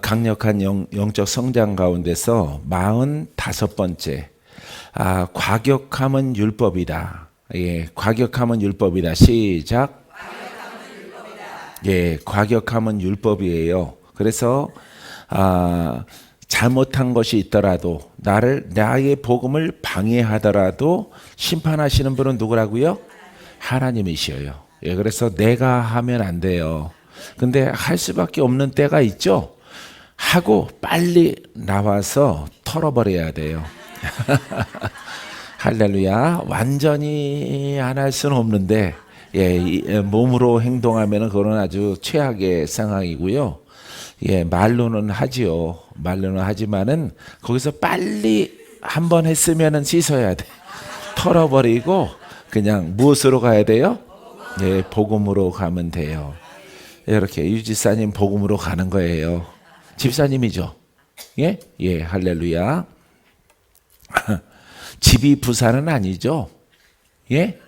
강력한 영적 성장 가운데서 45번째, 과격함은 율법이다. 예, 과격함은 율법이다. 시작. 예, 과격함은 율법이에요. 그래서 잘못한 것이 있더라도 나의 복음을 방해하더라도 심판하시는 분은 누구라고요? 하나님이시여요. 예, 그래서 내가 하면 안 돼요. 근데 할 수밖에 없는 때가 있죠. 하고 빨리 나와서 털어버려야 돼요. 할렐루야. 완전히 안 할 수는 없는데 몸으로 행동하면 그건 아주 최악의 상황이고요. 말로는 하지요. 말로는 하지만은 거기서 빨리 한번 했으면은 씻어야 돼. 털어버리고 그냥 무엇으로 가야 돼요? 복음으로 가면 돼요. 이렇게 유지사님 복음으로 가는 거예요. 집사님이죠. 예, 할렐루야. 집이 부산은 아니죠. 예?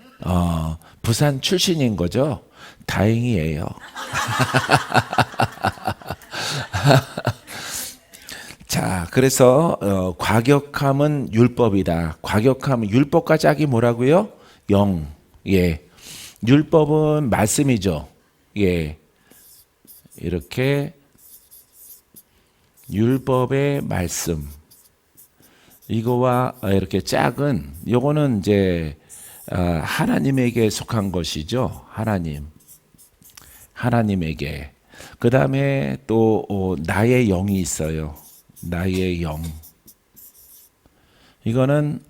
부산 출신인 거죠. 다행이에요. 자, 그래서 과격함은 율법이다. 과격함은 율법과 짝이 뭐라고요? 영. 예. 율법은 말씀이죠. 예. 이렇게 율법의 말씀. 이거와 이렇게 짝은 요거는 이제 하나님에게 속한 것이죠. 하나님에게. 그 다음에 또 나의 영이 있어요. 나의 영. 이거는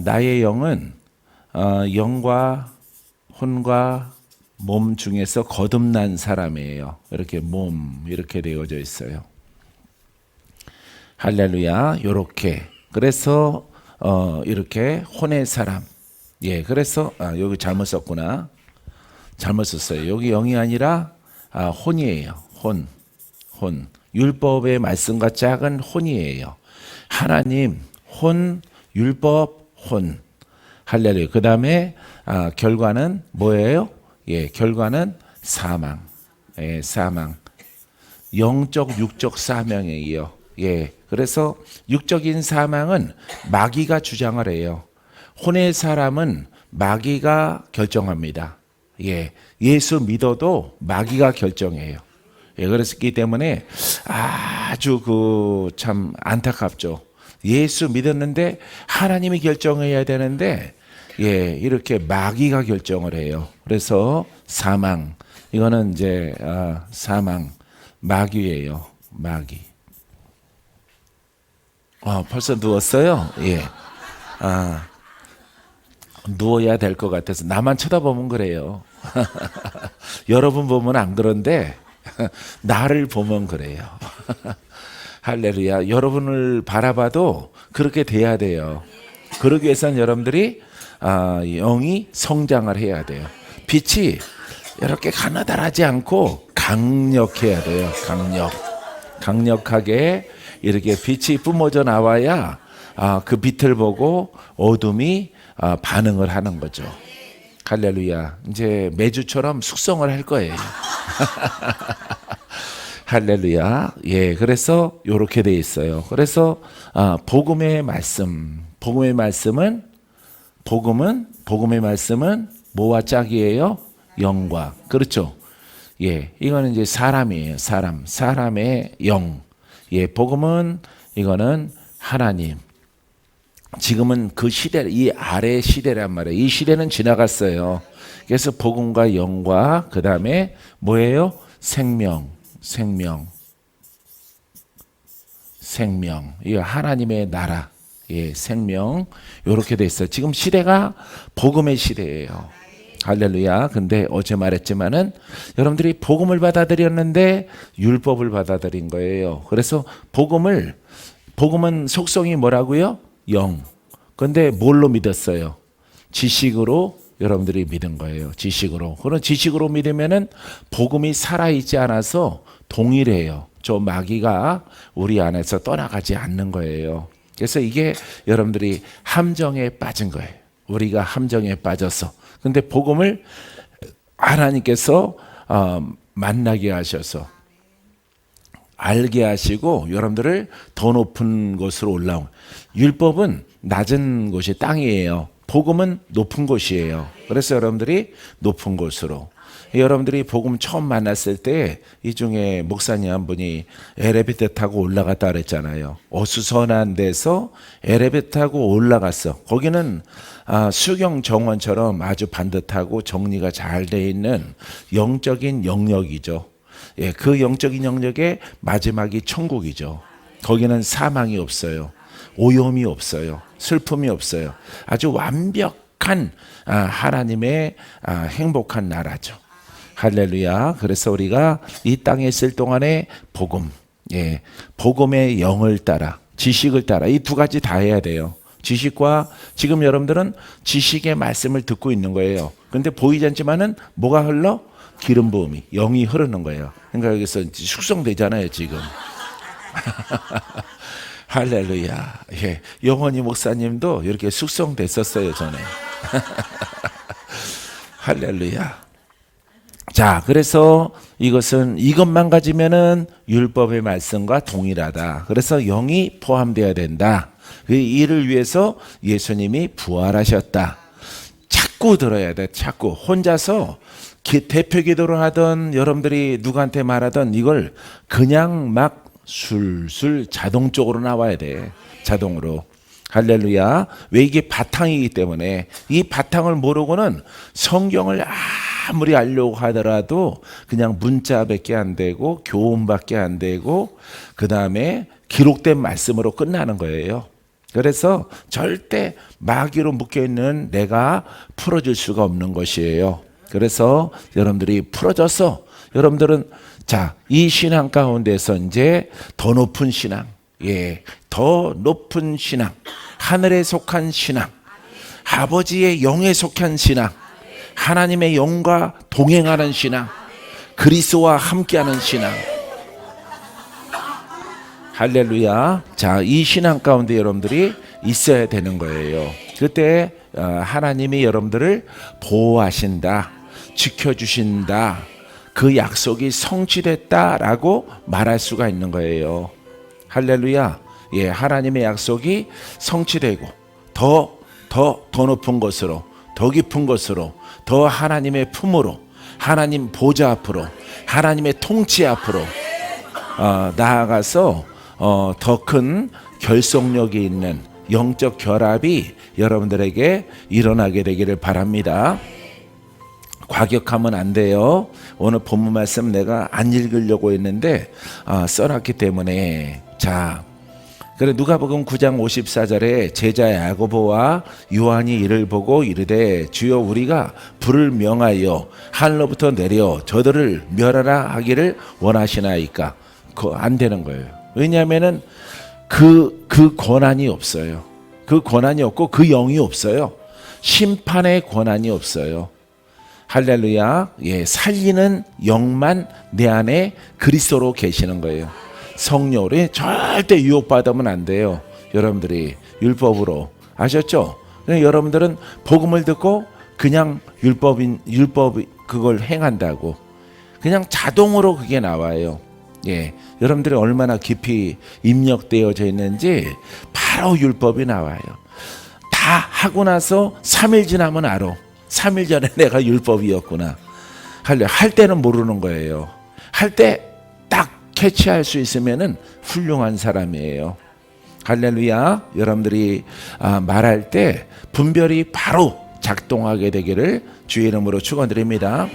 나의 영은 영과 혼과 몸 중에서 거듭난 사람이에요. 이렇게 몸 이렇게 되어져 있어요. 할렐루야. 요렇게. 그래서 이렇게 혼의 사람. 예, 그래서 여기 잘못 썼구나. 잘못 썼어요. 여기 영이 아니라 혼이에요. 혼. 율법의 말씀과 짝은 혼이에요. 하나님, 혼, 율법, 혼. 할렐루야. 그 다음에 결과는 뭐예요? 예, 결과는 사망. 예, 사망. 영적, 육적 사망이에요. 예, 그래서 육적인 사망은 마귀가 주장을 해요. 혼의 사람은 마귀가 결정합니다. 예, 예수 믿어도 마귀가 결정해요. 예, 그렇기 때문에 아주 참 안타깝죠. 예수 믿었는데 하나님이 결정해야 되는데 이렇게 마귀가 결정을 해요. 그래서 사망. 이거는 이제 사망. 마귀예요. 마귀. 벌써 누웠어요? 예. 누워야 될 것 같아서 나만 쳐다보면 그래요. 여러분 보면 안 그런데 나를 보면 그래요. 할렐루야. 여러분을 바라봐도 그렇게 돼야 돼요. 그러기 위해서는 여러분들이 영이 성장을 해야 돼요. 빛이 이렇게 가느다라지 않고 강력해야 돼요. 강력하게 이렇게 빛이 뿜어져 나와야 그 빛을 보고 어둠이 반응을 하는 거죠. 할렐루야. 이제 매주처럼 숙성을 할 거예요. 할렐루야. 예, 그래서 이렇게 돼 있어요. 그래서 복음의 말씀은 뭐와 짝이에요? 영과. 그렇죠. 예, 이거는 이제 사람이에요. 사람의 영. 예, 복음은 이거는 하나님. 지금은 그 시대, 이 아래 시대란 말이에요. 이 시대는 지나갔어요. 그래서 복음과 영과 그 다음에 뭐예요? 생명. 이거 하나님의 나라. 예, 생명. 이렇게 돼 있어요. 지금 시대가 복음의 시대예요. 할렐루야. 근데 어제 말했지만은 여러분들이 복음을 받아들였는데 율법을 받아들인 거예요. 그래서 복음은 속성이 뭐라고요? 영. 근데 뭘로 믿었어요? 지식으로 여러분들이 믿은 거예요. 지식으로. 그런 지식으로 믿으면은 복음이 살아있지 않아서 동일해요. 저 마귀가 우리 안에서 떠나가지 않는 거예요. 그래서 이게 여러분들이 함정에 빠진 거예요. 우리가 함정에 빠져서. 근데 복음을 하나님께서 만나게 하셔서 알게 하시고 여러분들을 더 높은 곳으로 올라온. 율법은 낮은 곳이 땅이에요. 복음은 높은 곳이에요. 그래서 여러분들이 높은 곳으로. 여러분들이 복음 처음 만났을 때 이 중에 목사님 한 분이 엘리베이터 타고 올라갔다 그랬잖아요. 어수선한 데서 엘리베이터 타고 올라갔어. 거기는 수경 정원처럼 아주 반듯하고 정리가 잘 돼 있는 영적인 영역이죠. 예, 그 영적인 영역의 마지막이 천국이죠. 거기는 사망이 없어요. 오염이 없어요. 슬픔이 없어요. 아주 완벽한 하나님의 행복한 나라죠. 할렐루야. 그래서 우리가 이 땅에 있을 동안에 복음, 예, 복음의 영을 따라, 지식을 따라 이 두 가지 다 해야 돼요. 지식과 지금 여러분들은 지식의 말씀을 듣고 있는 거예요. 그런데 보이지 않지만은 뭐가 흘러? 기름 부음이, 영이 흐르는 거예요. 그러니까 여기서 숙성되잖아요, 지금. 할렐루야. 예, 영원히 목사님도 이렇게 숙성됐었어요, 전에. 할렐루야. 자, 그래서 이것만 가지면은 율법의 말씀과 동일하다. 그래서 영이 포함되어야 된다. 이를 위해서 예수님이 부활하셨다. 자꾸 들어야 돼. 자꾸 혼자서 대표 기도를 하던 여러분들이 누구한테 말하던 이걸 그냥 막 술술 자동적으로 나와야 돼. 자동으로. 할렐루야. 왜? 이게 바탕이기 때문에. 이 바탕을 모르고는 성경을 아무리 알려고 하더라도 그냥 문자밖에 안 되고 교훈밖에 안 되고 그 다음에 기록된 말씀으로 끝나는 거예요. 그래서 절대 마귀로 묶여있는 내가 풀어줄 수가 없는 것이에요. 그래서 여러분들이 풀어져서 여러분들은 자, 이 신앙 가운데서 이제 더 높은 신앙, 예, 더 높은 신앙, 하늘에 속한 신앙, 아버지의 영에 속한 신앙, 하나님의 영과 동행하는 신앙, 그리스도와 함께하는 신앙. 할렐루야. 자, 이 신앙 가운데 여러분들이 있어야 되는 거예요. 그때 하나님이 여러분들을 보호하신다, 지켜주신다, 그 약속이 성취됐다라고 말할 수가 있는 거예요. 할렐루야. 예, 하나님의 약속이 성취되고 더 높은 곳으로, 더 깊은 곳으로, 더 하나님의 품으로, 하나님 보좌 앞으로, 하나님의 통치 앞으로 나아가서 더 큰 결속력이 있는 영적 결합이 여러분들에게 일어나게 되기를 바랍니다. 과격하면 안 돼요. 오늘 본문 말씀 내가 안 읽으려고 했는데 써놨기 때문에. 자, 그래 누가복음 9장 54절에 제자 야고보와 요한이 이를 보고 이르되 주여 우리가 불을 명하여 하늘로부터 내려 저들을 멸하라 하기를 원하시나이까. 그거 안 되는 거예요. 왜냐하면은 그 권한이 없어요. 그 권한이 없고 그 영이 없어요. 심판의 권한이 없어요. 할렐루야. 예, 살리는 영만 내 안에 그리스도로 계시는 거예요. 성령으로 절대 유혹받으면 안 돼요. 여러분들이 율법으로 아셨죠? 여러분들은 복음을 듣고 그냥 율법 그걸 행한다고 그냥 자동으로 그게 나와요. 예, 여러분들이 얼마나 깊이 입력되어져 있는지 바로 율법이 나와요. 다 하고 나서 3일 지나면 알아. 3일 전에 내가 율법이었구나. 할 때는 모르는 거예요. 할 때 딱 캐치할 수 있으면은 훌륭한 사람이에요. 할렐루야. 여러분들이 말할 때 분별이 바로 작동하게 되기를 주의 이름으로 축원드립니다.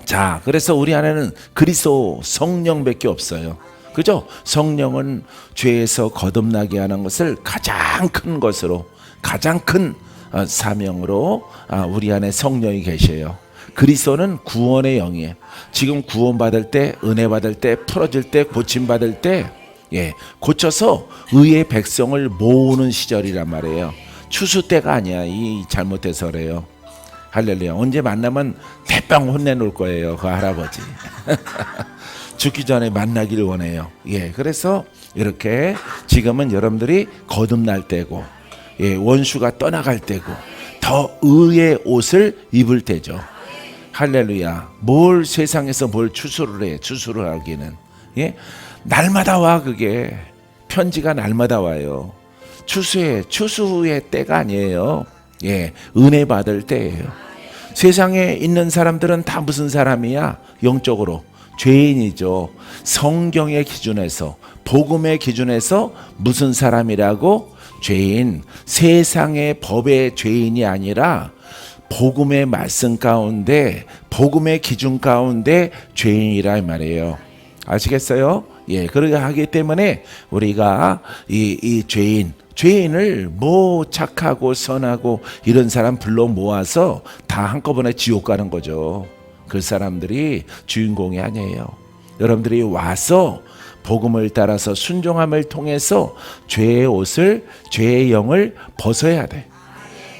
자, 그래서 우리 안에는 그리스도 성령밖에 없어요. 그죠? 성령은 죄에서 거듭나게 하는 것을 가장 큰 것으로, 가장 큰 사명으로 우리 안에 성령이 계셔요. 그리스도는 구원의 영이에요. 지금 구원받을 때, 은혜 받을 때, 풀어질 때, 고침받을 때, 예, 고쳐서 의의 백성을 모으는 시절이란 말이에요. 추수 때가 아니야. 이 잘못해서 그래요. 할렐루야. 언제 만나면 대빵 혼내놓을 거예요. 그 할아버지. 죽기 전에 만나길 원해요. 예, 그래서 이렇게 지금은 여러분들이 거듭날 때고, 예, 원수가 떠나갈 때고, 더 의의 옷을 입을 때죠. 할렐루야. 뭘 세상에서 뭘 추수를 해. 추수를 하기는. 예? 날마다 와. 그게 편지가 날마다 와요. 추수의 때가 아니에요. 예, 은혜 받을 때예요. 세상에 있는 사람들은 다 무슨 사람이야? 영적으로 죄인이죠. 성경의 기준에서, 복음의 기준에서 무슨 사람이라고? 죄인. 세상의 법의 죄인이 아니라 복음의 말씀 가운데, 복음의 기준 가운데 죄인이라 이 말이에요. 아시겠어요? 예, 그러게 하기 때문에 우리가 이 죄인을 뭐 착하고 선하고 이런 사람 불러 모아서 다 한꺼번에 지옥 가는 거죠. 그 사람들이 주인공이 아니에요. 여러분들이 와서 복음을 따라서 순종함을 통해서 죄의 옷을, 죄의 영을 벗어야 돼.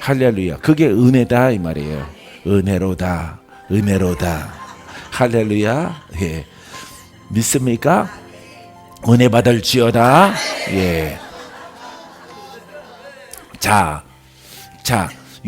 할렐루야. 그게 은혜다 이 말이에요. 은혜로다. 할렐루야. 예. 믿습니까? 은혜 받을지어다. 예. 자,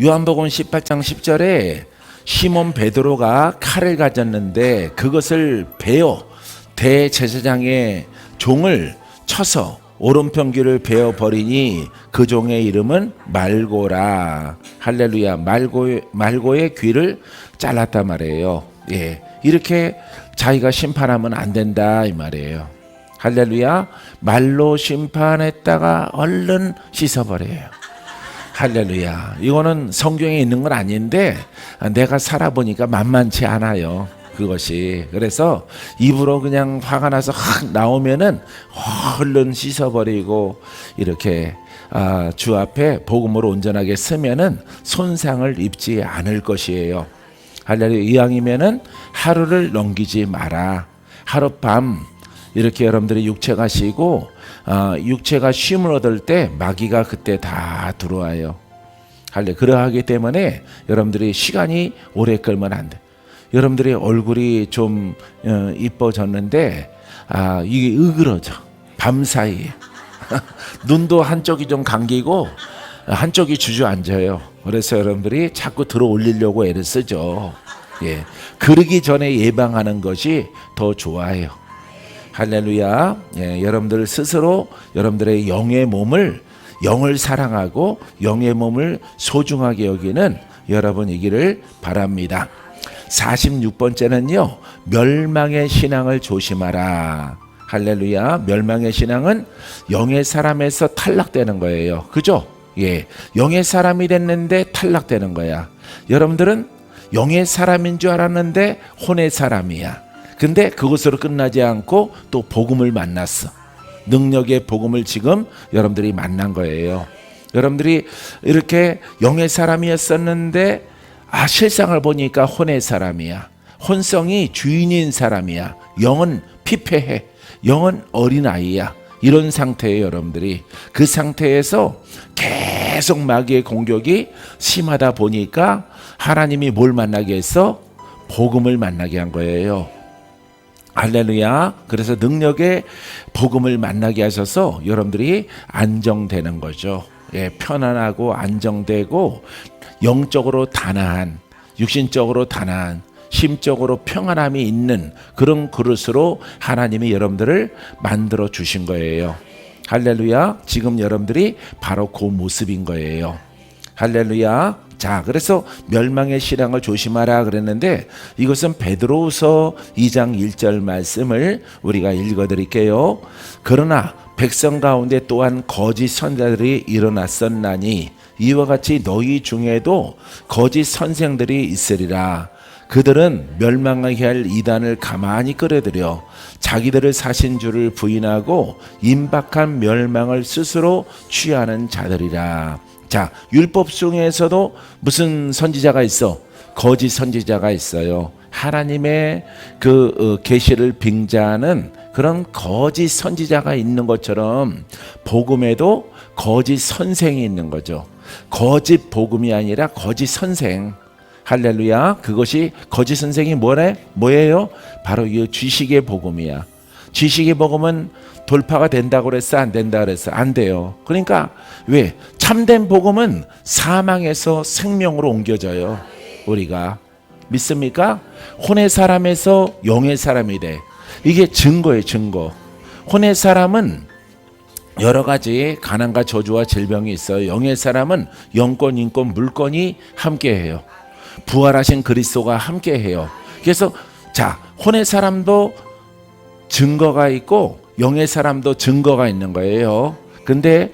요한복음 18장 10절에 시몬 베드로가 칼을 가졌는데 그것을 베어 대제사장의 종을 쳐서 오른편 귀를 베어 버리니 그 종의 이름은 말고라. 할렐루야. 말고의 귀를 잘랐단 말이에요. 예, 이렇게 자기가 심판하면 안 된다 이 말이에요. 할렐루야. 말로 심판했다가 얼른 씻어버려요. 할렐루야. 이거는 성경에 있는 건 아닌데 내가 살아보니까 만만치 않아요. 그것이. 그래서 입으로 그냥 화가 나서 확 나오면은 얼른 씻어버리고 이렇게 주 앞에 복음으로 온전하게 쓰면은 손상을 입지 않을 것이에요. 할렐루야. 이왕이면은 하루를 넘기지 마라. 하룻밤 이렇게 여러분들이 육체가 쉬고 육체가 쉼을 얻을 때 마귀가 그때 다 들어와요. 할렐루야. 그러하기 때문에 여러분들이 시간이 오래 끌면 안 돼. 여러분들의 얼굴이 좀 이뻐졌는데 이게 으그러져. 밤사이에 눈도 한쪽이 좀 감기고 한쪽이 주저앉아요. 그래서 여러분들이 자꾸 들어 올리려고 애를 쓰죠. 예, 그러기 전에 예방하는 것이 더 좋아요. 할렐루야. 예, 여러분들 스스로 여러분들의 영을 사랑하고 영의 몸을 소중하게 여기는 여러분이기를 바랍니다. 46번째는요. 멸망의 신앙을 조심하라. 할렐루야. 멸망의 신앙은 영의 사람에서 탈락되는 거예요. 그죠? 예, 영의 사람이 됐는데 탈락되는 거야. 여러분들은 영의 사람인 줄 알았는데 혼의 사람이야. 근데 그것으로 끝나지 않고 또 복음을 만났어. 능력의 복음을 지금 여러분들이 만난 거예요. 여러분들이 이렇게 영의 사람이었었는데 실상을 보니까 혼의 사람이야. 혼성이 주인인 사람이야. 영은 피폐해. 영은 어린아이야. 이런 상태예요. 여러분들이 그 상태에서 계속 마귀의 공격이 심하다 보니까 하나님이 뭘 만나게 했어? 복음을 만나게 한 거예요. 할렐루야. 그래서 능력의 복음을 만나게 하셔서 여러분들이 안정되는 거죠. 예, 편안하고 안정되고 영적으로 단아한, 육신적으로 단아한, 심적으로 평안함이 있는 그런 그릇으로 하나님이 여러분들을 만들어 주신 거예요. 할렐루야. 지금 여러분들이 바로 그 모습인 거예요. 할렐루야. 자, 그래서 멸망의 신앙을 조심하라 그랬는데 이것은 베드로후서 2장 1절 말씀을 우리가 읽어드릴게요. 그러나 백성 가운데 또한 거짓 선자들이 일어났었나니 이와 같이 너희 중에도 거짓 선생들이 있으리라. 그들은 멸망하게 할 이단을 가만히 끌어들여 자기들을 사신 줄을 부인하고 임박한 멸망을 스스로 취하는 자들이라. 자, 율법 중에서도 무슨 선지자가 있어? 거짓 선지자가 있어요. 하나님의 그 계시를 빙자하는 그런 거짓 선지자가 있는 것처럼 복음에도 거짓 선생이 있는 거죠. 거짓 복음이 아니라 거짓 선생. 할렐루야. 그것이 거짓 선생이 뭐예요? 바로 이 지식의 복음이야. 지식의 복음은 돌파가 된다고 그랬어? 안 된다고 그랬어? 안 돼요. 그러니까 왜? 참된 복음은 사망에서 생명으로 옮겨져요. 우리가 믿습니까? 혼의 사람에서 영의 사람이 돼. 이게 증거예요, 증거. 혼의 사람은 여러 가지 가난과 저주와 질병이 있어요. 영의 사람은 영권, 인권, 물권이 함께해요. 부활하신 그리스도가 함께해요. 그래서 자, 혼의 사람도 증거가 있고 영의 사람도 증거가 있는 거예요. 근데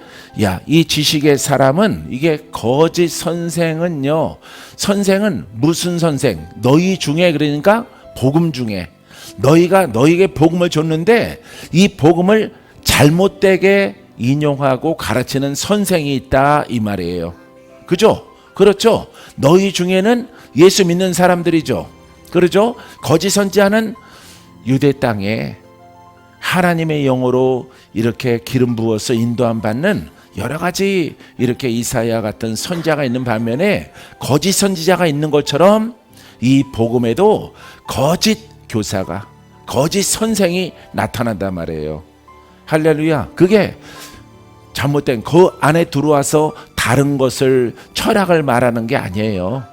이 지식의 사람은 이게 거짓 선생은요. 선생은 무슨 선생? 너희 중에, 그러니까 복음 중에 너희가 너희에게 복음을 줬는데 이 복음을 잘못되게 인용하고 가르치는 선생이 있다 이 말이에요. 그죠? 그렇죠? 너희 중에는 예수 믿는 사람들이죠. 그렇죠? 거짓 선지자는 유대 땅에 하나님의 영으로 이렇게 기름 부어서 인도함 받는 여러 가지 이렇게 이사야 같은 선지자가 있는 반면에 거짓 선지자가 있는 것처럼 이 복음에도 거짓 교사가, 거짓 선생이 나타난단 말이에요. 할렐루야. 그게 잘못된, 그 안에 들어와서 다른 것을, 철학을 말하는 게 아니에요.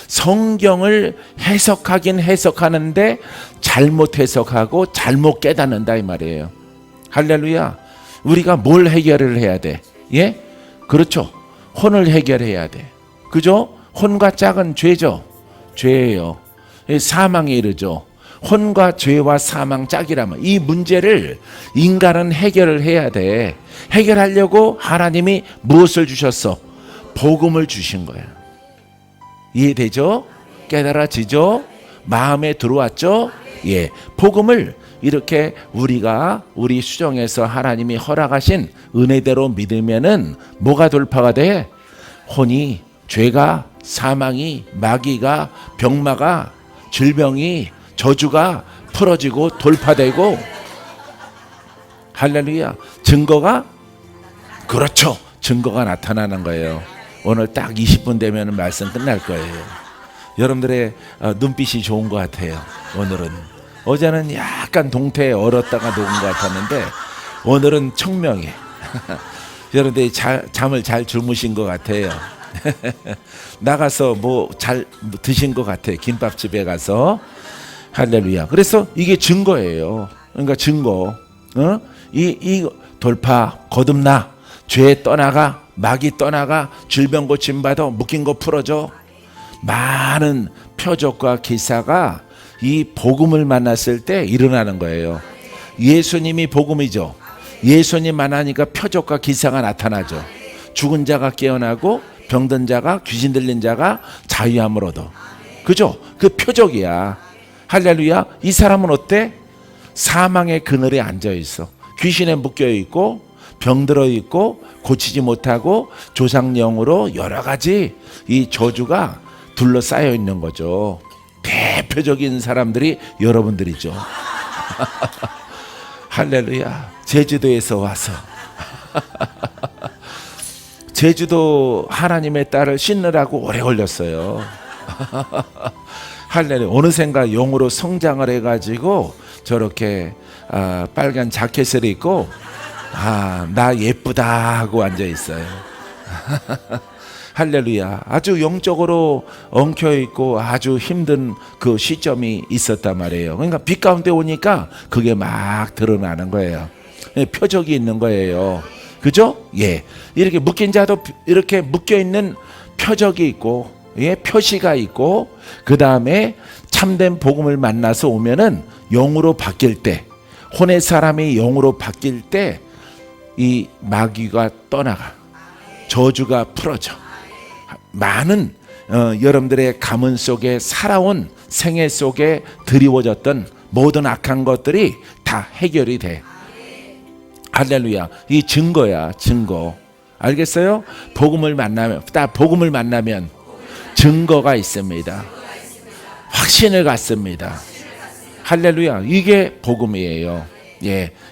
성경을 해석하긴 해석하는데 잘못 해석하고 잘못 깨닫는다 이 말이에요. 할렐루야. 우리가 뭘 해결을 해야 돼? 그렇죠. 혼을 해결해야 돼. 그죠? 혼과 짝은 죄죠. 죄예요. 사망에 이르죠. 혼과 죄와 사망 짝이라면 이 문제를 인간은 해결을 해야 돼. 해결하려고 하나님이 무엇을 주셨어? 복음을 주신 거야. 이해되죠? 깨달아지죠? 마음에 들어왔죠? 복음을 이렇게 우리가 우리 수정에서 하나님이 허락하신 은혜대로 믿으면은 뭐가 돌파가 돼? 혼이, 죄가, 사망이, 마귀가, 병마가, 질병이, 저주가 풀어지고 돌파되고, 할렐루야. 증거가, 그렇죠. 증거가 나타나는 거예요. 오늘 딱 20분 되면 말씀 끝날 거예요. 여러분들의 눈빛이 좋은 것 같아요. 오늘은. 어제는 약간 동태에 얼었다가 녹은 것 같았는데 오늘은 청명해. 여러분들이 잠을 잘 주무신 것 같아요. 나가서 뭐 잘 드신 것 같아요. 김밥집에 가서. 할렐루야. 그래서 이게 증거예요. 그러니까 증거. 이 돌파, 거듭나, 죄 떠나가, 마귀 떠나가, 질병 고침받아, 묶인 거 풀어줘. 많은 표적과 기사가 이 복음을 만났을 때 일어나는 거예요. 예수님이 복음이죠. 예수님 만나니까 표적과 기사가 나타나죠. 죽은 자가 깨어나고 병든 자가, 귀신 들린 자가 자유함을 얻어. 그죠? 그 표적이야. 할렐루야. 이 사람은 어때? 사망의 그늘에 앉아 있어. 귀신에 묶여 있고 병들어 있고 고치지 못하고 조상령으로 여러 가지 이 저주가 둘러싸여 있는 거죠. 대표적인 사람들이 여러분들이죠. 할렐루야. 제주도에서 와서 제주도 하나님의 딸을 씻느라고 오래 걸렸어요. 할렐루야. 어느샌가 용으로 성장을 해가지고 저렇게 빨간 자켓을 입고 나 예쁘다 하고 앉아 있어요. 할렐루야. 아주 영적으로 엉켜있고 아주 힘든 그 시점이 있었단 말이에요. 그러니까 빛 가운데 오니까 그게 막 드러나는 거예요. 표적이 있는 거예요. 그죠? 이렇게 묶인 자도 이렇게 묶여있는 표적이 있고, 표시가 있고, 그 다음에 참된 복음을 만나서 오면은 영으로 바뀔 때, 혼의 사람이 영으로 바뀔 때 이 마귀가 떠나가, 저주가 풀어져. 많은 여러분들의 가문 속에 살아온 생애 속에 드리워졌던 모든 악한 것들이 다 해결이 돼. 할렐루야. 이 증거야, 증거. 알겠어요? 복음을 만나면 증거가 있습니다. 확신을 갖습니다. 할렐루야. 이게 복음이에요.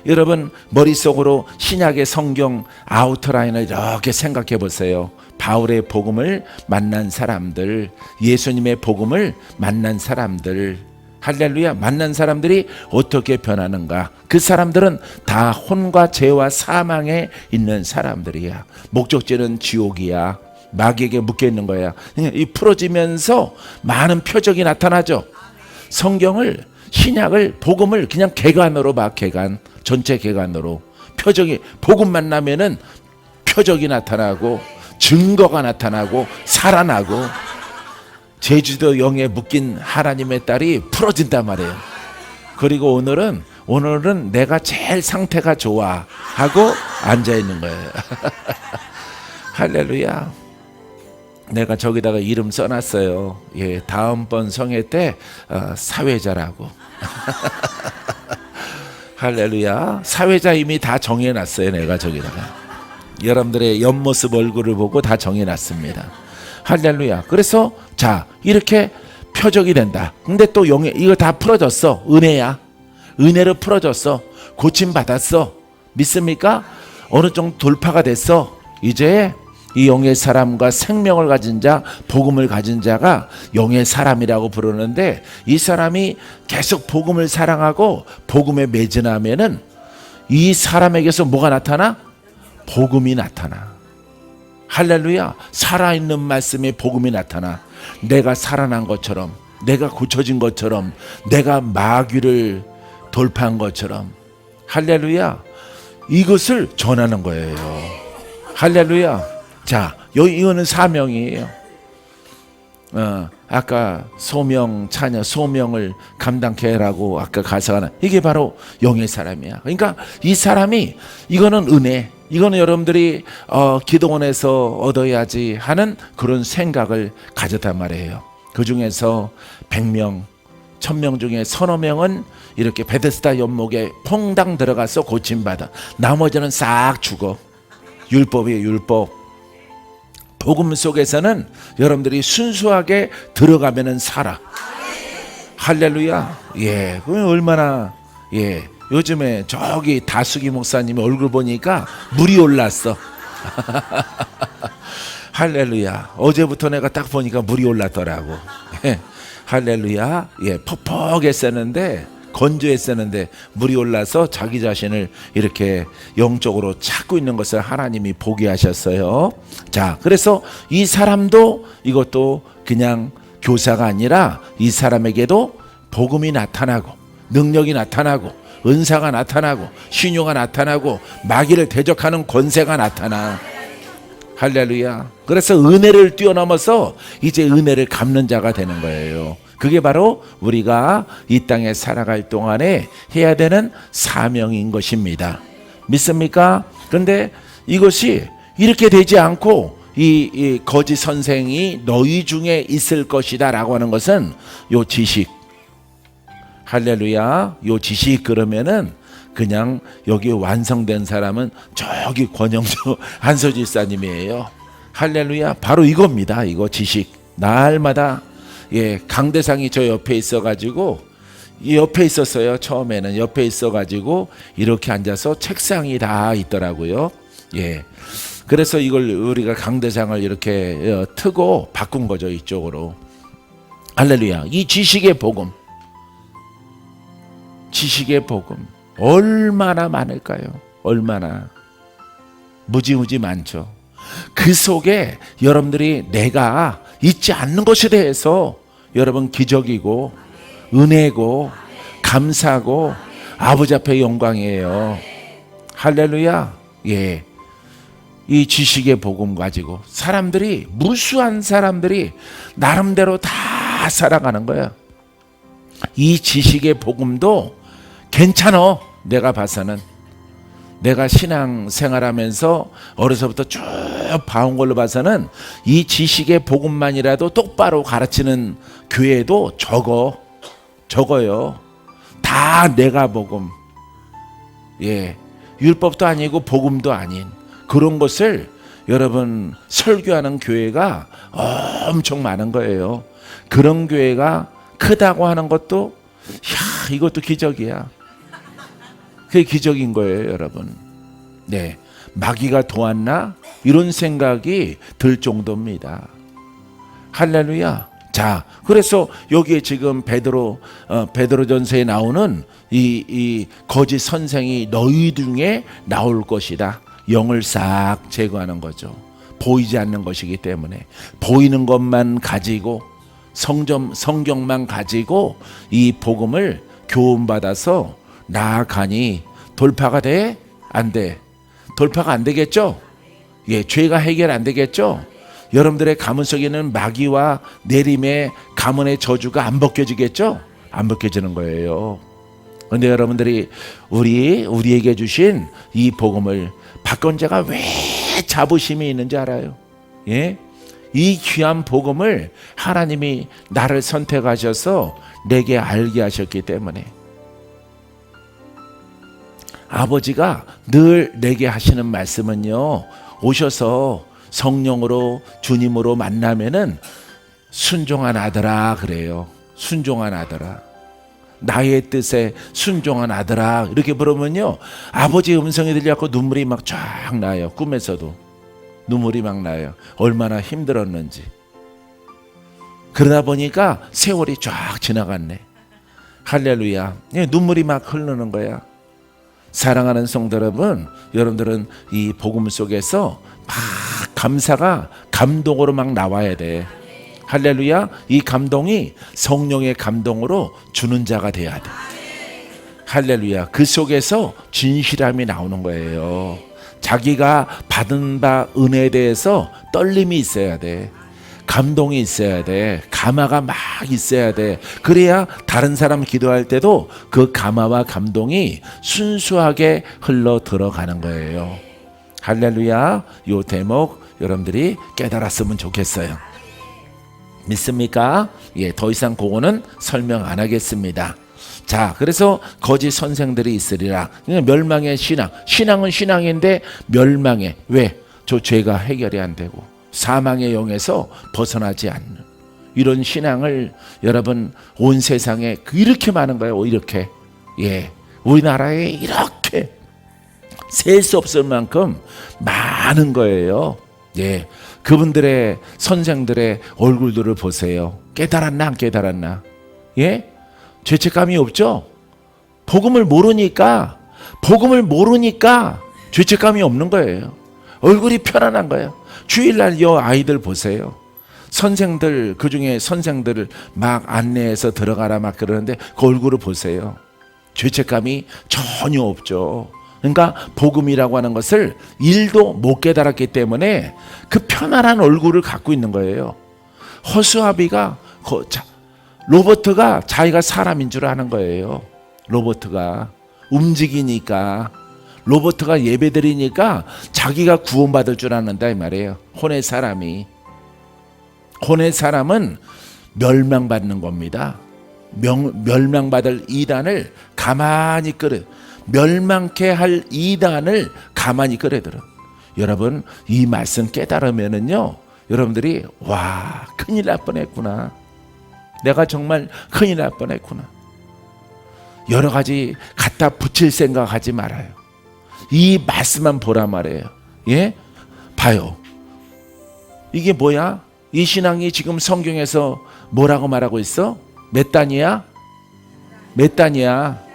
여러분 머릿속으로 신약의 성경 아우트라인을 이렇게 생각해 보세요. 바울의 복음을 만난 사람들, 예수님의 복음을 만난 사람들, 할렐루야. 만난 사람들이 어떻게 변하는가? 그 사람들은 다 혼과 죄와 사망에 있는 사람들이야. 목적지는 지옥이야. 마귀에게 묶여 있는 거야. 이 풀어지면서 많은 표적이 나타나죠. 성경을 신약을 복음을 그냥 개관으로 봐. 개관, 전체 개관으로. 표적이 복음만 나면은 표적이 나타나고 증거가 나타나고 살아나고 제주도 영에 묶인 하나님의 딸이 풀어진단 말이에요. 그리고 오늘은 내가 제일 상태가 좋아 하고 앉아 있는 거예요. 할렐루야. 내가 저기다가 이름 써놨어요. 예, 다음번 성회 때 사회자라고. 할렐루야. 사회자 이미 다 정해놨어요. 내가 저기다가 여러분들의 옆모습 얼굴을 보고 다 정해놨습니다. 할렐루야. 그래서 자, 이렇게 표적이 된다. 근데 또 영에 이거 다 풀어졌어. 은혜야. 은혜로 풀어졌어. 고침 받았어. 믿습니까? 어느 정도 돌파가 됐어. 이제 이 영의 사람과 생명을 가진 자, 복음을 가진 자가 영의 사람이라고 부르는데, 이 사람이 계속 복음을 사랑하고 복음에 매진하면은 이 사람에게서 뭐가 나타나? 복음이 나타나. 할렐루야. 살아있는 말씀에 복음이 나타나. 내가 살아난 것처럼, 내가 고쳐진 것처럼, 내가 마귀를 돌파한 것처럼. 할렐루야. 이것을 전하는 거예요. 할렐루야. 자, 이거는 사명이에요. 아까 소명, 찬양, 소명을 감당케 하라고 아까 가사가 나. 이게 바로 영의 사람이야. 그러니까 이 사람이, 이거는 은혜, 이거는 여러분들이 기도원에서 얻어야지 하는 그런 생각을 가졌단 말이에요. 그 중에서 100명, 1000명 중에 서너 명은 이렇게 베데스다 연못에 퐁당 들어가서 고침받아. 나머지는 싹 죽어. 율법이에요, 율법. 복음 속에서는 여러분들이 순수하게 들어가면은 살아. 할렐루야. 예, 그럼 얼마나, 예, 요즘에 저기 다수기 목사님 얼굴 보니까 물이 올랐어. 할렐루야. 어제부터 내가 딱 보니까 물이 올랐더라고. 예, 할렐루야. 예, 퍽퍽했었는데, 건조했었는데 물이 올라서 자기 자신을 이렇게 영적으로 찾고 있는 것을 하나님이 보게 하셨어요. 자, 그래서 이 사람도 이것도 그냥 교사가 아니라 이 사람에게도 복음이 나타나고 능력이 나타나고 은사가 나타나고 신유가 나타나고 마귀를 대적하는 권세가 나타나. 할렐루야. 그래서 은혜를 뛰어넘어서 이제 은혜를 갚는 자가 되는 거예요. 그게 바로 우리가 이 땅에 살아갈 동안에 해야 되는 사명인 것입니다. 믿습니까? 그런데 이것이 이렇게 되지 않고 이 거짓 선생이 너희 중에 있을 것이다 라고 하는 것은 요 지식, 할렐루야, 요 지식, 그러면은 그냥 여기 완성된 사람은 저기 권영주 한서집사님이에요. 할렐루야. 바로 이겁니다. 이거 지식. 날마다, 예, 강대상이 저 옆에 있어가지고, 이 옆에 있었어요. 처음에는 옆에 있어가지고 이렇게 앉아서 책상이 다 있더라고요. 예, 그래서 이걸 우리가 강대상을 이렇게 트고 바꾼 거죠, 이쪽으로. 할렐루야. 이 지식의 복음, 지식의 복음 얼마나 많을까요? 얼마나 무지무지 많죠. 그 속에 여러분들이 내가 잊지 않는 것에 대해서 여러분 기적이고 은혜고 감사고 아버지 앞에 영광이에요. 할렐루야. 예, 이 지식의 복음 가지고 사람들이, 무수한 사람들이 나름대로 다 살아가는 거야. 이 지식의 복음도 괜찮아. 내가 봐서는, 내가 신앙 생활하면서 어려서부터 쭉 봐온 걸로 봐서는 이 지식의 복음만이라도 똑바로 가르치는 교회도 적어요. 다 내가 복음, 예, 율법도 아니고 복음도 아닌 그런 것을 여러분 설교하는 교회가 엄청 많은 거예요. 그런 교회가 크다고 하는 것도, 야, 이것도 기적이야. 그게 기적인 거예요, 여러분. 네, 마귀가 도왔나? 이런 생각이 들 정도입니다. 할렐루야. 자, 그래서 여기에 지금 베드로전서에 나오는 이 거짓 선생이 너희 중에 나올 것이다. 영을 싹 제거하는 거죠. 보이지 않는 것이기 때문에 보이는 것만 가지고 성경만 가지고 이 복음을 교훈받아서 나아가니 돌파가 돼? 안 돼? 돌파가 안 되겠죠? 예, 죄가 해결 안 되겠죠? 여러분들의 가문 속에는 마귀와 내림의 가문의 저주가 안 벗겨지겠죠? 안 벗겨지는 거예요. 그런데 여러분들이 우리에게 주신 이 복음을 바꾼 자가 왜 자부심이 있는지 알아요? 예? 이 귀한 복음을 하나님이 나를 선택하셔서 내게 알게 하셨기 때문에 아버지가 늘 내게 하시는 말씀은요, 오셔서 성령으로 주님으로 만나면은 순종한 아들아 그래요. 순종한 아들아, 나의 뜻에 순종한 아들아 이렇게 부르면요, 아버지의 음성이 들려갖고 눈물이 막 쫙 나요. 꿈에서도 눈물이 막 나요. 얼마나 힘들었는지. 그러다 보니까 세월이 쫙 지나갔네. 할렐루야. 눈물이 막 흐르는 거야. 사랑하는 성도 여러분, 여러분들은 이 복음 속에서 막 감사가 감동으로 막 나와야 돼. 할렐루야. 이 감동이 성령의 감동으로 주는 자가 돼야 돼. 할렐루야. 그 속에서 진실함이 나오는 거예요. 자기가 받은 바 은혜에 대해서 떨림이 있어야 돼. 감동이 있어야 돼. 감화가 막 있어야 돼. 그래야 다른 사람 기도할 때도 그 감화와 감동이 순수하게 흘러 들어가는 거예요. 할렐루야. 이 대목 여러분들이 깨달았으면 좋겠어요. 믿습니까? 예, 더 이상 그거는 설명 안 하겠습니다. 자, 그래서 거짓 선생들이 있으리라. 멸망의 신앙. 신앙은 신앙인데 멸망해. 왜? 저 죄가 해결이 안 되고 사망의 영에서 벗어나지 않는 이런 신앙을 여러분 온 세상에 이렇게 많은 거예요. 이렇게. 예, 우리나라에 이렇게 셀 수 없을 만큼 많은 거예요. 예, 그분들의 선생들의 얼굴들을 보세요. 깨달았나 안 깨달았나? 예, 죄책감이 없죠. 복음을 모르니까 죄책감이 없는 거예요. 얼굴이 편안한 거예요. 주일날 요 아이들 보세요. 선생들, 그중에 선생들을 막 안내해서 들어가라 막 그러는데 그 얼굴을 보세요. 죄책감이 전혀 없죠. 그러니까 복음이라고 하는 것을 일도 못 깨달았기 때문에 그 편안한 얼굴을 갖고 있는 거예요. 허수아비가 로버트가 자기가 사람인 줄 아는 거예요. 로버트가 움직이니까, 로버트가 예배드리니까 자기가 구원받을 줄 아는다 이 말이에요. 혼의 사람은 멸망받는 겁니다. 멸망받을 이단을 가만히 멸망케 할 이단을 가만히 끌어들여. 여러분, 이 말씀 깨달으면은요, 여러분들이 와, 큰일 날 뻔했구나. 내가 정말 큰일 날 뻔했구나. 여러 가지 갖다 붙일 생각하지 말아요. 이 말씀만 보라 말이에요. 예? 봐요. 이게 뭐야? 이 신앙이 지금 성경에서 뭐라고 말하고 있어? 몇 단이야? 몇 단이야?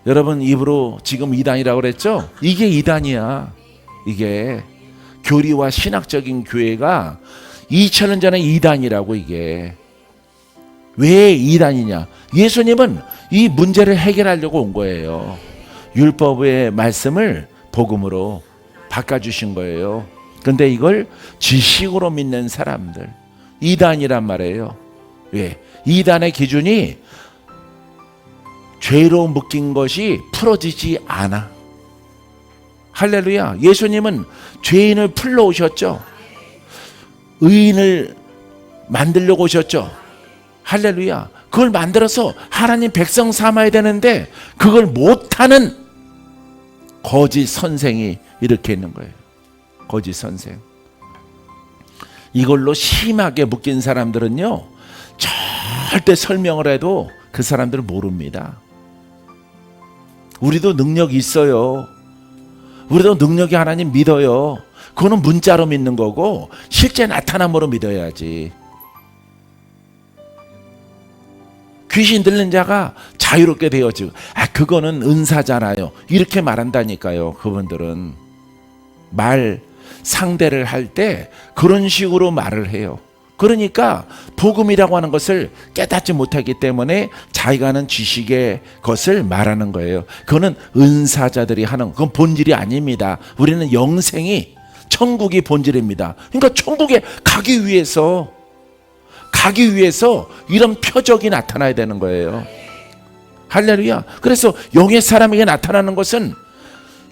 여러분 입으로 지금 2단이라고 그랬죠? 이게 2단이야. 이게 교리와 신학적인 교회가 2000년 전에 2단이라고. 이게 왜 2단이냐? 예수님은 이 문제를 해결하려고 온 거예요. 율법의 말씀을 복음으로 바꿔주신 거예요. 근데 이걸 지식으로 믿는 사람들 2단이란 말이에요. 왜? 2단의 기준이 죄로 묶인 것이 풀어지지 않아. 할렐루야. 예수님은 죄인을 풀러 오셨죠. 의인을 만들려고 오셨죠. 할렐루야. 그걸 만들어서 하나님 백성 삼아야 되는데 그걸 못하는 거짓 선생이 이렇게 있는 거예요. 거짓 선생. 이걸로 심하게 묶인 사람들은요, 절대 설명을 해도 그 사람들은 모릅니다. 우리도 능력 있어요. 우리도 능력이 하나님 믿어요. 그거는 문자로 믿는 거고 실제 나타남으로 믿어야지. 귀신 들린 자가 자유롭게 되어지고, 그거는 은사잖아요. 이렇게 말한다니까요. 그분들은 상대를 할 때 그런 식으로 말을 해요. 그러니까 복음이라고 하는 것을 깨닫지 못하기 때문에 자기가 하는 지식의 것을 말하는 거예요. 그거는 은사자들이 하는, 그건 본질이 아닙니다. 우리는 영생이, 천국이 본질입니다. 그러니까 천국에 가기 위해서 이런 표적이 나타나야 되는 거예요. 할렐루야. 그래서 영의 사람에게 나타나는 것은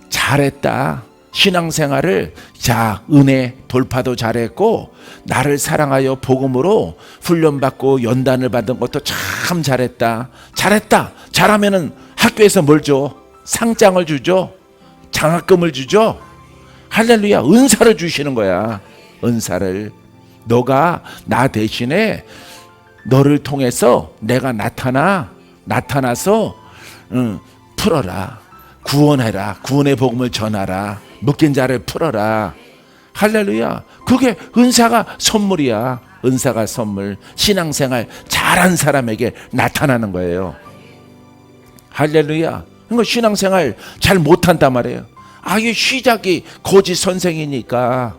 잘했다, 신앙생활을, 자, 은혜 돌파도 잘했고 나를 사랑하여 복음으로 훈련받고 연단을 받은 것도 참 잘했다. 잘하면은 학교에서 뭘 줘? 상장을 주죠. 장학금을 주죠. 할렐루야. 은사를 주시는 거야. 은사를. 너가 나 대신에 너를 통해서 내가 나타나서 풀어라, 구원해라, 구원의 복음을 전하라, 묶인 자를 풀어라. 할렐루야. 그게 은사가 선물이야. 은사가 선물. 신앙생활 잘한 사람에게 나타나는 거예요. 할렐루야. 그러니까 신앙생활 잘 못한단 말이에요. 아예 시작이 거짓 선생이니까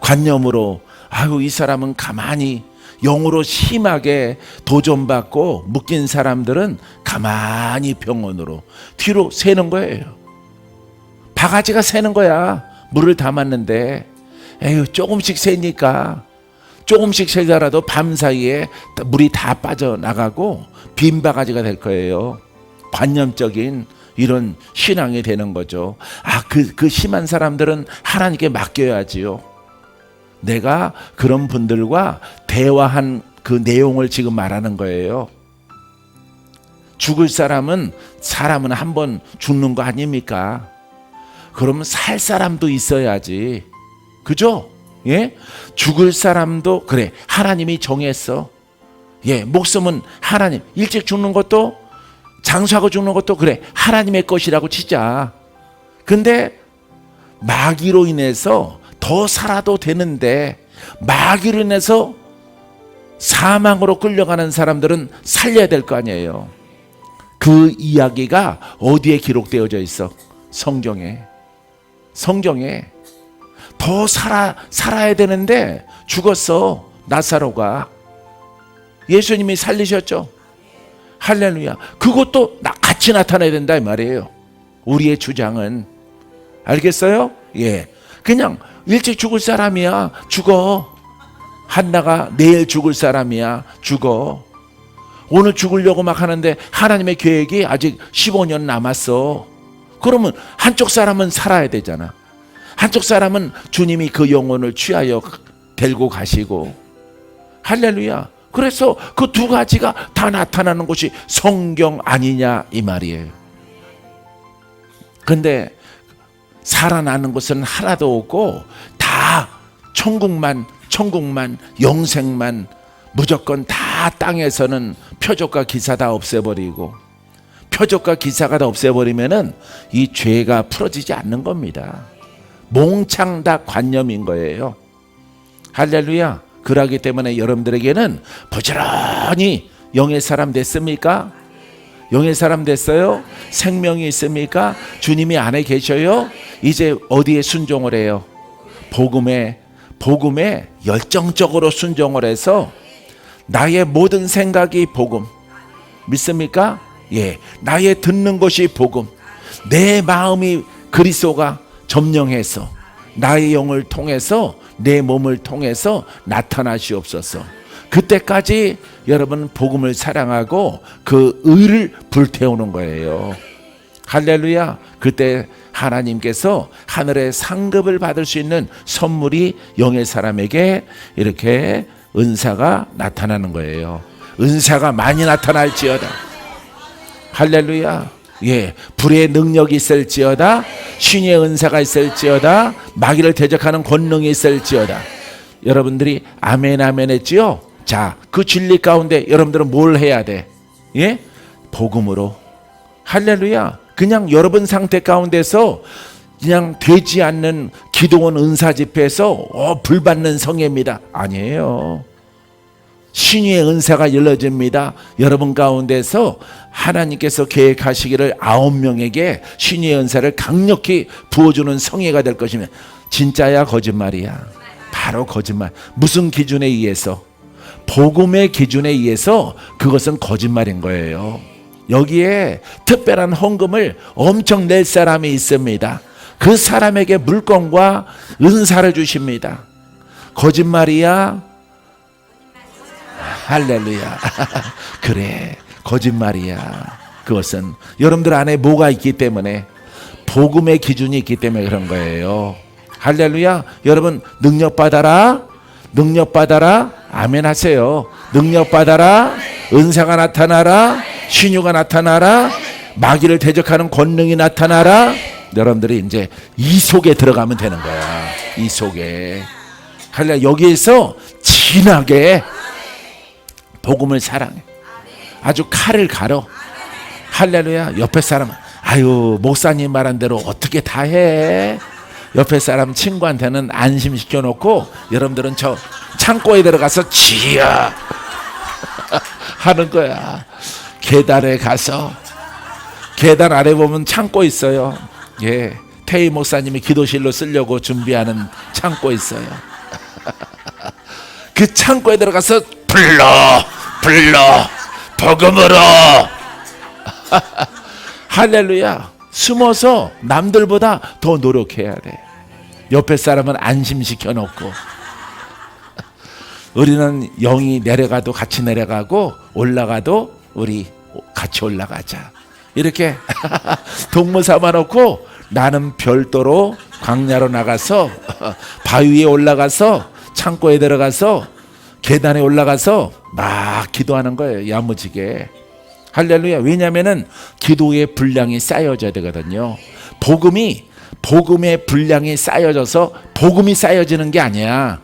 관념으로, 아유 이 사람은 가만히, 영으로 심하게 도전받고 묶인 사람들은 가만히 병원으로 뒤로 새는 거예요. 바가지가 새는 거야. 물을 담았는데 에휴 조금씩 새니까, 조금씩 새더라도 밤사이에 물이 다 빠져나가고 빈 바가지가 될 거예요. 관념적인 이런 신앙이 되는 거죠. 그 심한 사람들은 하나님께 맡겨야지요. 내가 그런 분들과 대화한 그 내용을 지금 말하는 거예요. 죽을 사람은 한 번 죽는 거 아닙니까? 그러면 살 사람도 있어야지. 그죠? 예? 죽을 사람도, 그래, 하나님이 정했어. 예, 목숨은 하나님. 일찍 죽는 것도, 장수하고 죽는 것도, 그래, 하나님의 것이라고 치자. 근데 마귀로 인해서 더 살아도 되는데, 마귀로 인해서 사망으로 끌려가는 사람들은 살려야 될 거 아니에요. 그 이야기가 어디에 기록되어져 있어? 성경에. 더 살아야 되는데 죽었어. 나사로가. 예수님이 살리셨죠. 할렐루야. 그것도 같이 나타나야 된다 이 말이에요. 우리의 주장은. 알겠어요? 예. 그냥 일찍 죽을 사람이야, 죽어. 한나가 내일 죽을 사람이야, 죽어. 오늘 죽으려고 막 하는데 하나님의 계획이 아직 15년 남았어. 그러면 한쪽 사람은 살아야 되잖아. 한쪽 사람은 주님이 그 영혼을 취하여 데리고 가시고. 할렐루야. 그래서 그 두 가지가 다 나타나는 것이 성경 아니냐 이 말이에요. 근데 살아나는 것은 하나도 없고 다 천국만, 영생만, 무조건 다 땅에서는 표적과 기사 다 없애버리고, 표적과 기사가 다 없애버리면은 이 죄가 풀어지지 않는 겁니다. 몽창 다 관념인 거예요. 할렐루야. 그러기 때문에 여러분들에게는 부지런히 영의 사람 됐습니까? 영의 사람 됐어요? 생명이 있습니까? 주님이 안에 계셔요? 이제 어디에 순종을 해요? 복음에 열정적으로 순종을 해서 나의 모든 생각이 복음. 믿습니까? 예. 나의 듣는 것이 복음. 내 마음이 그리스도가 점령해서 나의 영을 통해서, 내 몸을 통해서 나타나시옵소서. 그때까지 여러분 복음을 사랑하고 그 의를 불태우는 거예요. 할렐루야. 그때 하나님께서 하늘의 상급을 받을 수 있는 선물이 영의 사람에게 이렇게 은사가 나타나는 거예요. 은사가 많이 나타날지어다. 할렐루야. 예, 불의 능력이 있을지어다. 신의 은사가 있을지어다. 마귀를 대적하는 권능이 있을지어다. 여러분들이 아멘 했지요? 자, 그 진리 가운데 여러분들은 뭘 해야 돼? 예? 복음으로. 할렐루야. 그냥 여러분 상태 가운데서 그냥 되지 않는 기도원 은사 집회에서 불 받는 성회입니다. 아니에요. 신유의 은사가 열려집니다. 여러분 가운데서 하나님께서 계획하시기를 9명에게 신유의 은사를 강력히 부어주는 성회가 될 것이면 진짜야 거짓말이야? 바로 거짓말. 무슨 기준에 의해서? 복음의 기준에 의해서 그것은 거짓말인 거예요. 여기에 특별한 헌금을 엄청 낼 사람이 있습니다. 그 사람에게 물건과 은사를 주십니다. 거짓말이야? 할렐루야. 그래, 거짓말이야. 그것은 여러분들 안에 뭐가 있기 때문에, 복음의 기준이 있기 때문에 그런 거예요. 할렐루야. 여러분, 능력 받아라. 능력 받아라. 아멘 하세요. 능력 받아라. 은사가 나타나라. 신유가 나타나라. 마귀를 대적하는 권능이 나타나라. 여러분들이 이제 이 속에 들어가면 되는 거야. 이 속에. 할렐루야. 여기에서 진하게 복음을 사랑해. 아주 칼을 갈어. 할렐루야. 옆에 사람은 아유, 목사님 말한 대로 어떻게 다 해. 옆에 사람 친구한테는 안심시켜 놓고 여러분들은 저 창고에 들어가서 지야 하는 거야. 계단에 가서, 계단 아래 보면 창고 있어요. 예, 태희 목사님이 기도실로 쓰려고 준비하는 창고 있어요. 그 창고에 들어가서 불러 복음으로 할렐루야. 숨어서 남들보다 더 노력해야 돼. 옆에 사람은 안심시켜 놓고. 우리는 영이 내려가도 같이 내려가고 올라가도 우리 같이 올라가자. 이렇게 동무 삼아 놓고 나는 별도로 광야로 나가서 바위 위에 올라가서 창고에 들어가서 계단에 올라가서 막 기도하는 거예요. 야무지게. 할렐루야. 왜냐하면은 기도의 분량이 쌓여져야 되거든요. 복음의 분량이 쌓여져서 복음이 쌓여지는 게 아니야.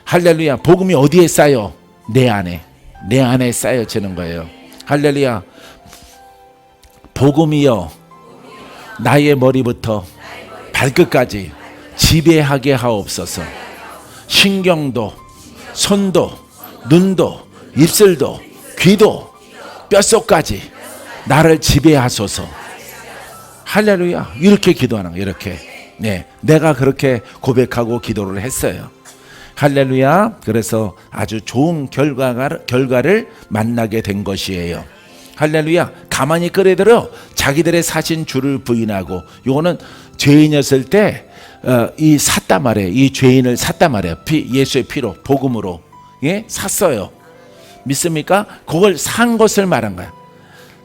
할렐루야. 복음이 어디에 쌓여? 내 안에 쌓여지는 거예요. 할렐루야. 복음이요, 나의 머리부터 발끝까지 지배하게 하옵소서. 신경도, 손도, 눈도, 입술도, 귀도, 뼛속까지 나를 지배하소서. 할렐루야. 이렇게 기도하는 거예요. 이렇게. 네, 내가 그렇게 고백하고 기도를 했어요. 할렐루야. 그래서 아주 좋은 결과를 만나게 된 것이에요. 할렐루야. 가만히 끌어들여 자기들의 사신 주를 부인하고, 요거는 죄인이었을 때 이 샀단 말이에요. 이 죄인을 샀단 말이에요. 예수의 피로, 복음으로. 예? 샀어요. 믿습니까? 그걸 산 것을 말한 거야.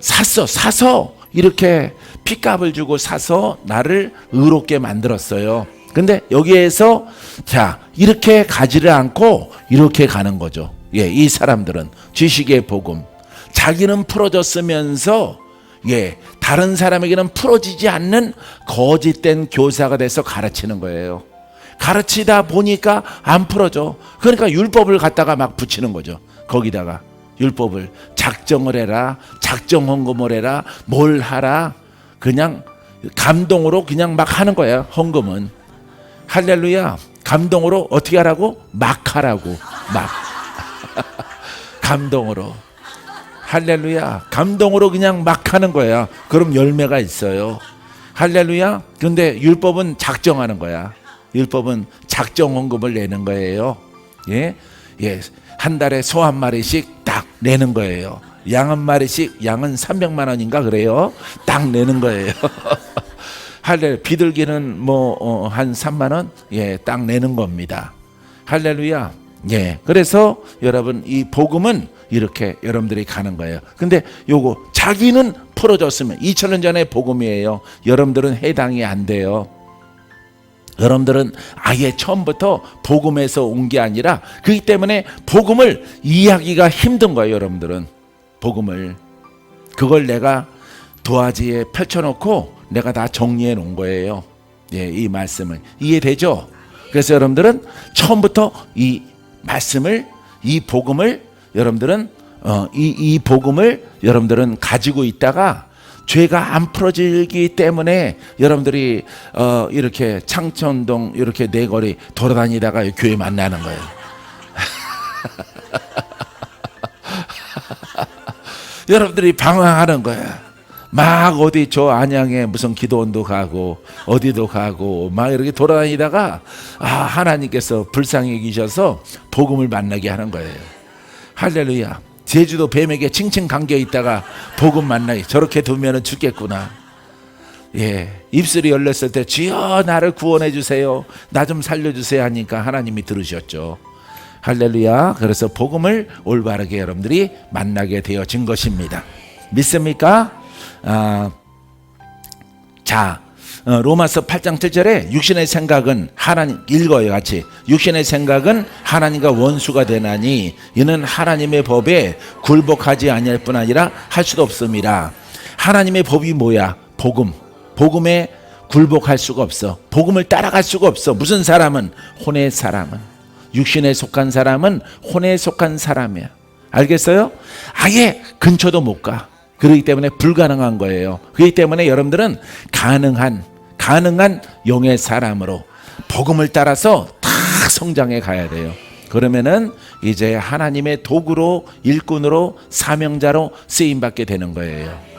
사서 이렇게 피값을 주고 사서 나를 의롭게 만들었어요. 근데 여기에서 자, 이렇게 가지를 않고 이렇게 가는 거죠. 예, 이 사람들은 지식의 복음, 자기는 풀어졌으면서 예, 다른 사람에게는 풀어지지 않는 거짓된 교사가 돼서 가르치는 거예요. 가르치다 보니까 안 풀어져. 그러니까 율법을 갖다가 막 붙이는 거죠. 거기다가 율법을 작정을 해라, 작정 헌금을 해라, 뭘 하라. 그냥 감동으로 그냥 막 하는 거예요. 헌금은. 할렐루야. 감동으로 어떻게 하라고? 막 하라고. 막. 감동으로. 할렐루야. 감동으로 그냥 막 하는 거야. 그럼 열매가 있어요. 할렐루야. 근데 율법은 작정하는 거야. 율법은 작정 헌금을 내는 거예요. 예, 예. 한 달에 소 한 마리씩 딱 내는 거예요. 양 한 마리씩, 양은 300만 원인가 그래요. 딱 내는 거예요. 할렐루야. 비둘기는 뭐 한 3만 원, 예, 딱 내는 겁니다. 할렐루야. 예. 그래서 여러분 이 복음은 이렇게 여러분들이 가는 거예요. 근데 요거 자기는 풀어졌으면 2000년 전의 복음이에요. 여러분들은 해당이 안 돼요. 여러분들은 아예 처음부터 복음에서 온 게 아니라, 그렇기 때문에 복음을 이해하기가 힘든 거예요. 여러분들은 복음을, 그걸 내가 도화지에 펼쳐놓고 내가 다 정리해 놓은 거예요. 예, 이 말씀을 이해되죠? 그래서 여러분들은 처음부터 이 말씀을, 이 복음을 여러분들은 이 복음을 여러분들은 가지고 있다가 죄가 안 풀어지기 때문에 여러분들이 이렇게 창천동 이렇게 네거리 돌아다니다가 교회 만나는 거예요. 여러분들이 방황하는 거야. 막 어디 저 안양에 무슨 기도원도 가고 어디도 가고 막 이렇게 돌아다니다가 하나님께서 불쌍히 여기셔서 복음을 만나게 하는 거예요. 할렐루야. 제주도 뱀에게 칭칭 감겨 있다가 복음 만나게, 저렇게 두면은 죽겠구나. 예, 입술이 열렸을 때 주여 나를 구원해 주세요, 나 좀 살려주세요 하니까 하나님이 들으셨죠. 할렐루야. 그래서 복음을 올바르게 여러분들이 만나게 되어진 것입니다. 믿습니까? 로마서 8장 7절에 육신의 생각은 하나님, 읽어요 같이. 육신의 생각은 하나님과 원수가 되나니 이는 하나님의 법에 굴복하지 아니할 뿐 아니라 할 수도 없습니다. 하나님의 법이 뭐야? 복음에 굴복할 수가 없어. 복음을 따라갈 수가 없어. 무슨 사람은? 혼의 사람은, 육신에 속한 사람은 혼에 속한 사람이야. 알겠어요? 아예 근처도 못 가. 그렇기 때문에 불가능한 거예요. 그렇기 때문에 여러분들은 가능한 영의 사람으로 복음을 따라서 다 성장해 가야 돼요. 그러면은 이제 하나님의 도구로, 일꾼으로, 사명자로 쓰임 받게 되는 거예요.